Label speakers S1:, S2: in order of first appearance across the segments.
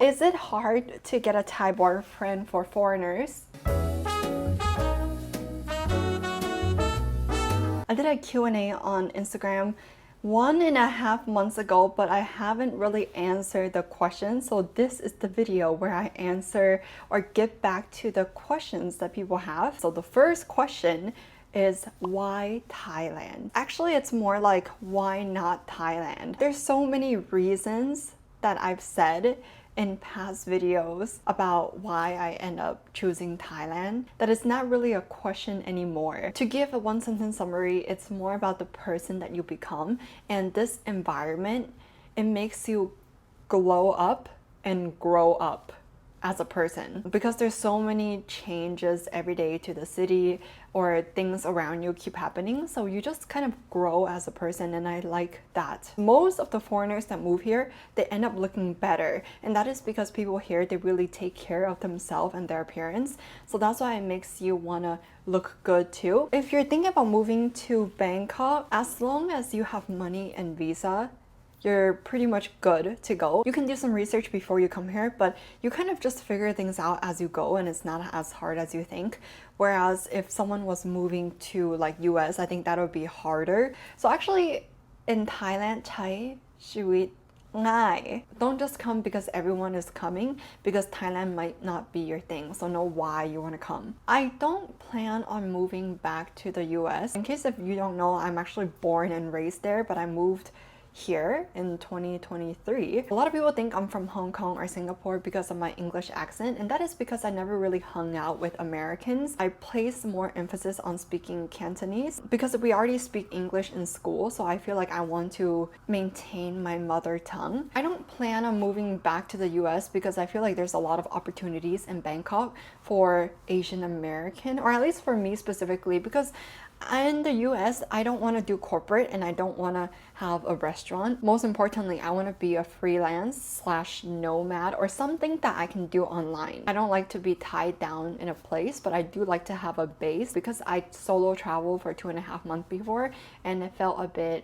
S1: Is it hard to get a Thai boyfriend for foreigners? I did a Q&A on Instagram 1.5 months ago, but I haven't really answered the question. So this is the video where I answer or get back to the questions that people have. So the first question is, why Thailand? Actually, it's more like, why not Thailand? There's so many reasons that I've said in past videos about why I end up choosing Thailand that it's not really a question anymore. To give a one-sentence summary, it's more about the person that you become, and this environment, it makes you glow up and grow up as a person, because there's so many changes every day to the city, or things around you keep happening, so you just kind of grow as a person, and I like that. Most of the foreigners that move here, they end up looking better, and that is because people here, they really take care of themselves and their appearance, so that's why it makes you want to look good too. If you're thinking about moving to Bangkok, as long as you have money and visa, you're pretty much good to go. You can do some research before you come here, but you kind of just figure things out as you go, and it's not as hard as you think. Whereas if someone was moving to like US, I think that would be harder. So actually in Thailand, Thai ชีวิต ง่าย. Don't just come because everyone is coming, because Thailand might not be your thing, so know why you want to come. I don't plan on moving back to the US. In case if you don't know, I'm actually born and raised there, but I moved here in 2023. A lot of people think I'm from Hong Kong or Singapore because of my English accent, and that is because I never really hung out with Americans. I place more emphasis on speaking Cantonese because we already speak English in school, so I feel like I want to maintain my mother tongue. I don't plan on moving back to the US because I feel like there's a lot of opportunities in Bangkok for Asian American, or at least for me specifically, because in the US, I don't want to do corporate and I don't want to have a restaurant. Most importantly, I want to be a freelance/nomad or something that I can do online. I don't like to be tied down in a place, but I do like to have a base, because I solo traveled for 2.5 months before, and it felt a bit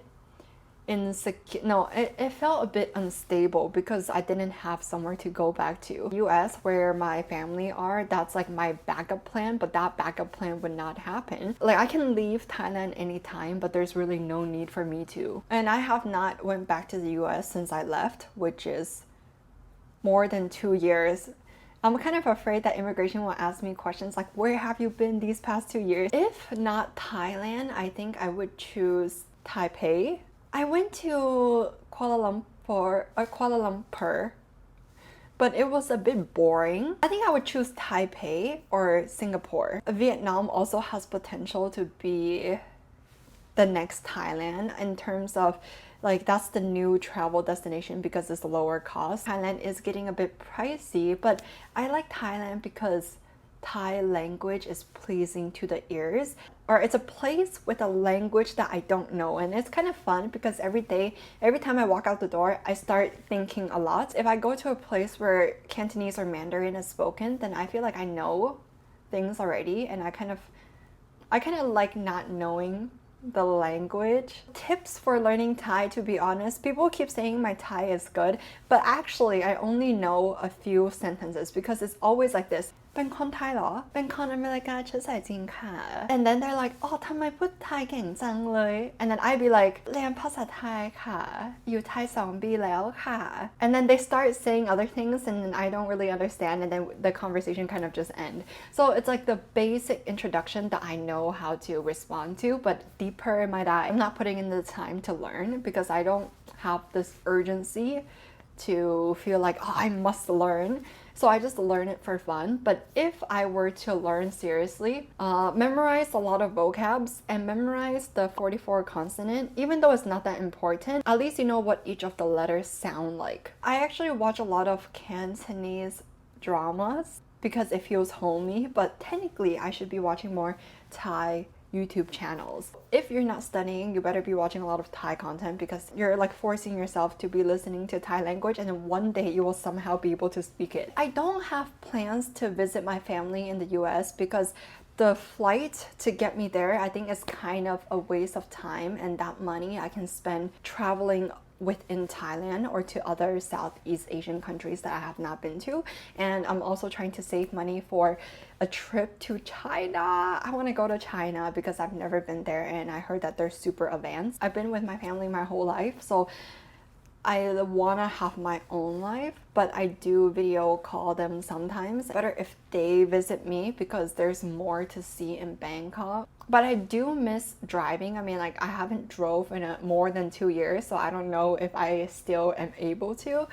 S1: insecure. No, it felt a bit unstable because I didn't have somewhere to go back to. US, where my family are, that's like my backup plan, but that backup plan would not happen. Like, I can leave Thailand anytime, but there's really no need for me to. And I have not went back to the US since I left, which is more than 2 years. I'm kind of afraid that immigration will ask me questions like, where have you been these past 2 years? If not Thailand, I think I would choose Taipei. I went to Kuala Lumpur, but it was a bit boring. I think I would choose Taipei or Singapore. Vietnam also has potential to be the next Thailand in terms of, like, that's the new travel destination because it's lower cost. Thailand is getting a bit pricey, but I like Thailand because Thai language is pleasing to the ears, or it's a place with a language that I don't know, and it's kind of fun because every time I walk out the door, I start thinking a lot. If I go to a place where Cantonese or Mandarin is spoken, then I feel like I know things already, and I kind of like not knowing the language. Tips for learning Thai, to be honest, people keep saying my Thai is good, but actually I only know a few sentences because it's always like this. เป็นคนไทยเหรอ เป็นคนอเมริกาเชื้อสายจีนค่ะ and then they're like, oh ทำไมพูดไทยเก่งจังเลย and then I'd be like เรียนภาษาไทยค่ะ อยู่ไทย2 ปีแล้วค่ะ and then they start saying other things and then I don't really understand, and then the conversation kind of just end. So it's like the basic introduction that I know how to respond to, but deeper might I'm not putting in the time to learn because I don't have this urgency to feel like, oh, I must learn. So I just learn it for fun. But if I were to learn seriously, memorize a lot of vocabs and memorize the 44 consonant, even though it's not that important, at least you know what each of the letters sound like. I actually watch a lot of Cantonese dramas because it feels homey, but technically I should be watching more Thai YouTube channels. If you're not studying, you better be watching a lot of Thai content because you're like forcing yourself to be listening to Thai language, and then one day you will somehow be able to speak it. I don't have plans to visit my family in the US because the flight to get me there, I think, is kind of a waste of time, and that money I can spend traveling within Thailand or to other Southeast Asian countries that I have not been to. And I'm also trying to save money for a trip to China. I want to go to China because I've never been there and I heard that they're super advanced. I've been with my family my whole life, so I want to have my own life, but I do video call them sometimes. Better if they visit me because there's more to see in Bangkok. But I do miss driving. I mean, like, I haven't drove in more than 2 years, so I don't know if I still am able to.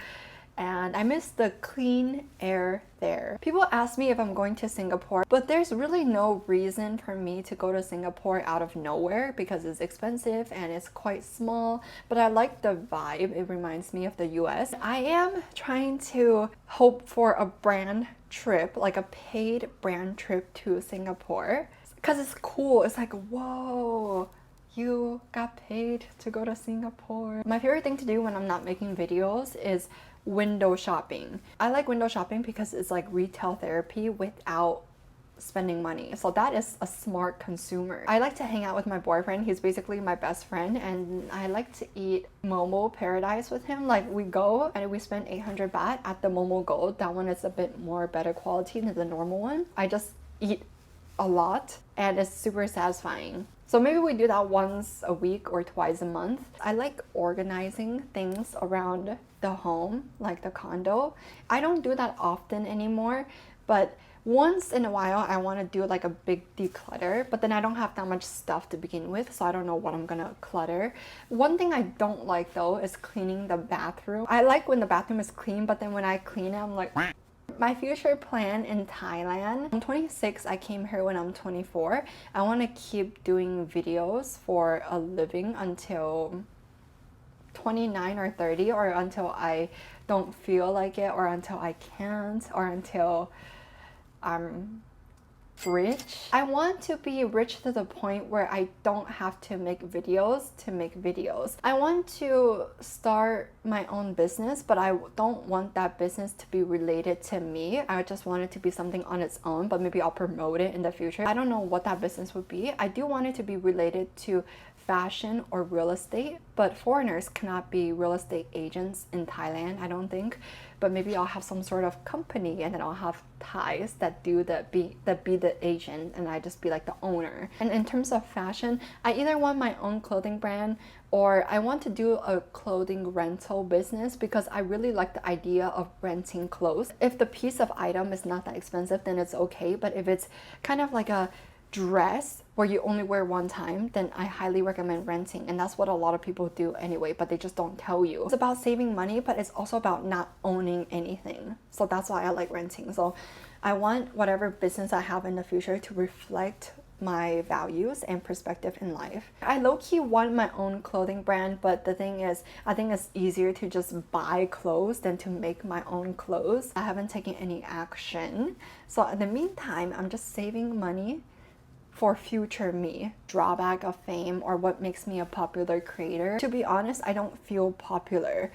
S1: And I miss the clean air there. People ask me if I'm going to Singapore, but there's really no reason for me to go to Singapore out of nowhere because it's expensive and it's quite small, but I like the vibe. It reminds me of the US. I am trying to hope for a brand trip, like a paid brand trip to Singapore, because it's cool. It's like, whoa, you got paid to go to Singapore. My favorite thing to do when I'm not making videos is window shopping. I like window shopping because it's like retail therapy without spending money. So that is a smart consumer. I like to hang out with my boyfriend. He's basically my best friend, and I like to eat Momo Paradise with him. Like, we go and we spend 800 baht at the Momo Gold. That one is a bit more better quality than the normal one. I just eat a lot and it's super satisfying. So maybe we do that once a week or twice a month. I like organizing things around the home, like the condo. I don't do that often anymore, but once in a while I want to do like a big declutter, but then I don't have that much stuff to begin with, so I don't know what I'm gonna clutter. One thing I don't like though is cleaning the bathroom. I like when the bathroom is clean, but then when I clean it, I'm like, my future plan in Thailand. I'm 26, I came here when I'm 24. I want to keep doing videos for a living until 29 or 30, or until I don't feel like it, or until I can't, or until I'm rich. I want to be rich to the point where I don't have to make videos to make videos. I want to start my own business, but I don't want that business to be related to me. I just want it to be something on its own, but maybe I'll promote it in the future. I don't know what that business would be. I do want it to be related to fashion or real estate, but foreigners cannot be real estate agents in Thailand, I don't think. But maybe I'll have some sort of company and then I'll have Thais that be the agent and I just be like the owner. And in terms of fashion, I either want my own clothing brand or I want to do a clothing rental business because I really like the idea of renting clothes. If the piece of item is not that expensive, then it's okay. But if it's kind of like a dress where you only wear one time, then I highly recommend renting, and that's what a lot of people do anyway, but they just don't tell you. It's about saving money, but it's also about not owning anything, so that's why I like renting. So I want whatever business I have in the future to reflect my values and perspective in life. I low-key want my own clothing brand, but the thing is, I think it's easier to just buy clothes than to make my own clothes. I haven't taken any action, so in the meantime, I'm just saving money for future me. Drawback of fame or what makes me a popular creator. To be honest, I don't feel popular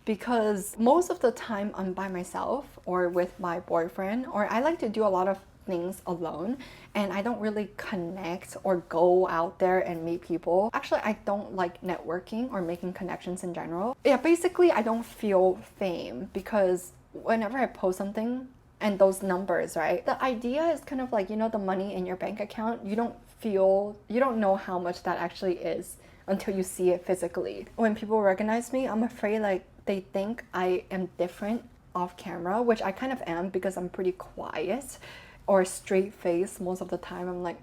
S1: because most of the time I'm by myself or with my boyfriend, or I like to do a lot of things alone and I don't really connect or go out there and meet people. Actually, I don't like networking or making connections in general. Yeah, basically I don't feel fame because whenever I post something, and those numbers, right? The idea is kind of like, you know, the money in your bank account, you don't know how much that actually is until you see it physically. When people recognize me, I'm afraid like they think I am different off camera, which I kind of am because I'm pretty quiet or straight face most of the time. I'm like,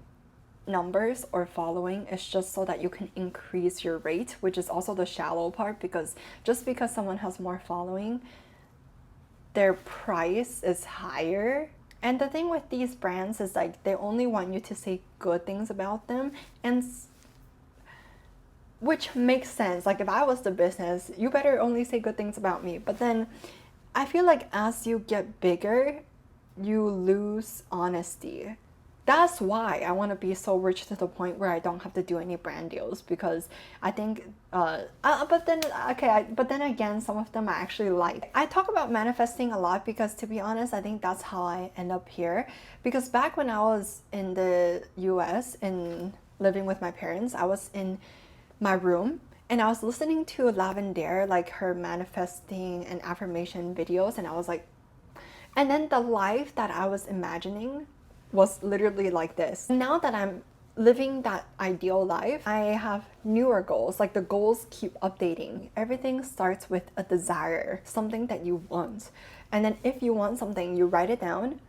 S1: numbers or following is just so that you can increase your rate, which is also the shallow part, because just because someone has more following, their price is higher. And the thing with these brands is like they only want you to say good things about them, and which makes sense. Like if I was the business, you better only say good things about me. But then I feel like as you get bigger, you lose honesty. That's why I want to be so rich to the point where I don't have to do any brand deals, because I think but then again, some of them I actually like. I talk about manifesting a lot because, to be honest, I think that's how I end up here. Because back when I was in the US and living with my parents, I was in my room And I was listening to Lavender, like her manifesting and affirmation videos, and I was like, and then the life that I was imagining was literally like this. Now that I'm living that ideal life, I have newer goals. Like the goals keep updating. Everything starts with a desire, something that you want. And then if you want something, you write it down,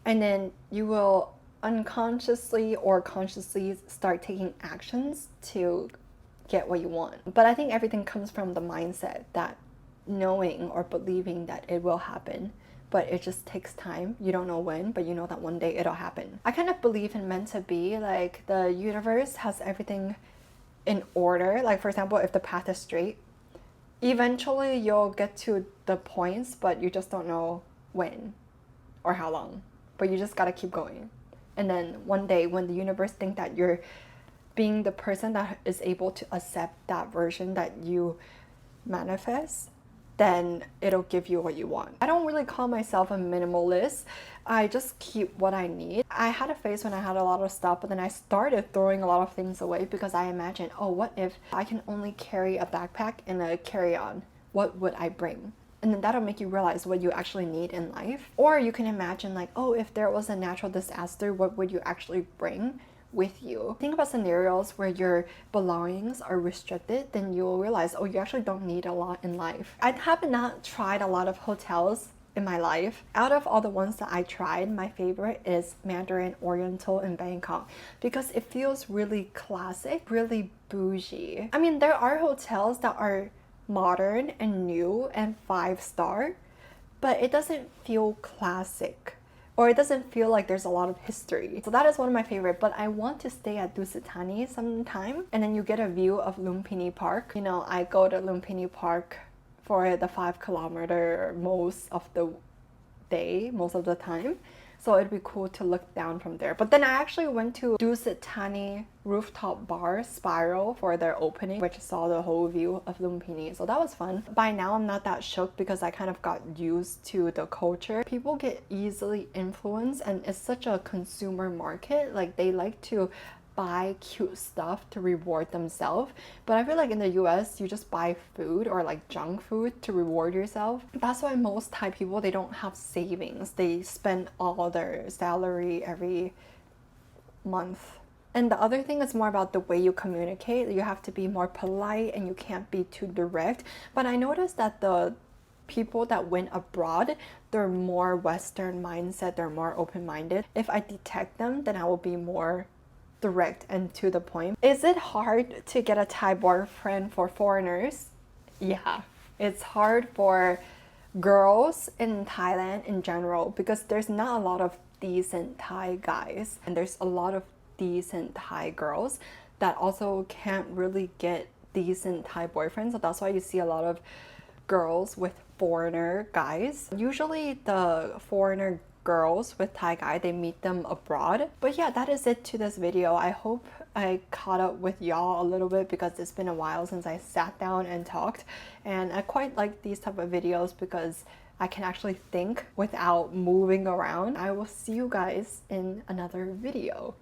S1: and then you will unconsciously or consciously start taking actions to get what you want. But I think everything comes from the mindset, that knowing or believing that it will happen. But it just takes time. You don't know when, but you know that one day it'll happen. I kind of believe in meant to be. Like the universe has everything in order. Like for example, if the path is straight, eventually you'll get to the points, but you just don't know when or how long. But you just gotta keep going. And then one day when the universe think that you're being the person that is able to accept that version that you manifest, then it'll give you what you want. I don't really call myself a minimalist. I just keep what I need. I had a phase when I had a lot of stuff, but then I started throwing a lot of things away because I imagined, oh, what if I can only carry a backpack and a carry-on? What would I bring? And then that'll make you realize what you actually need in life. Or you can imagine like, oh, if there was a natural disaster, what would you actually bring with you? Think about scenarios where your belongings are restricted, then you'll realize, oh, you actually don't need a lot in life. I have not tried a lot of hotels in my life. Out of all the ones that I tried, my favorite is Mandarin Oriental in Bangkok because it feels really classic, really bougie. I mean, there are hotels that are modern and new and 5-star, but it doesn't feel classic. Or it doesn't feel like there's a lot of history. So that is one of my favorite, but I want to stay at Dusitani sometime, and then you get a view of Lumpini Park. You know, I go to Lumpini Park for the 5 kilometer most of the day, most of the time. So it'd be cool to look down from there. But then I actually went to Dusitani rooftop bar Spiral for their opening, which saw the whole view of Lumpini. So that was fun. By now I'm not that shook because I kind of got used to the culture. People get easily influenced, and it's such a consumer market. Like they like to buy cute stuff to reward themselves. But I feel like in the US, you just buy food or like junk food to reward yourself. That's why most Thai people, they don't have savings. They spend all their salary every month. And the other thing is more about the way you communicate. You have to be more polite and you can't be too direct. But I noticed that the people that went abroad, they're more Western mindset, they're more open-minded. If I detect them, then I will be more direct and to the point. Is it hard to get a Thai boyfriend for foreigners? Yeah, it's hard for girls in Thailand in general because there's not a lot of decent Thai guys, and there's a lot of decent Thai girls that also can't really get decent Thai boyfriends. So that's why you see a lot of girls with foreigner guys. Usually the foreigner girls with Thai guy, they meet them abroad. But yeah, that is it to this video. I hope I caught up with y'all a little bit because it's been a while since I sat down and talked, and I quite like these type of videos because I can actually think without moving around. I will see you guys in another video.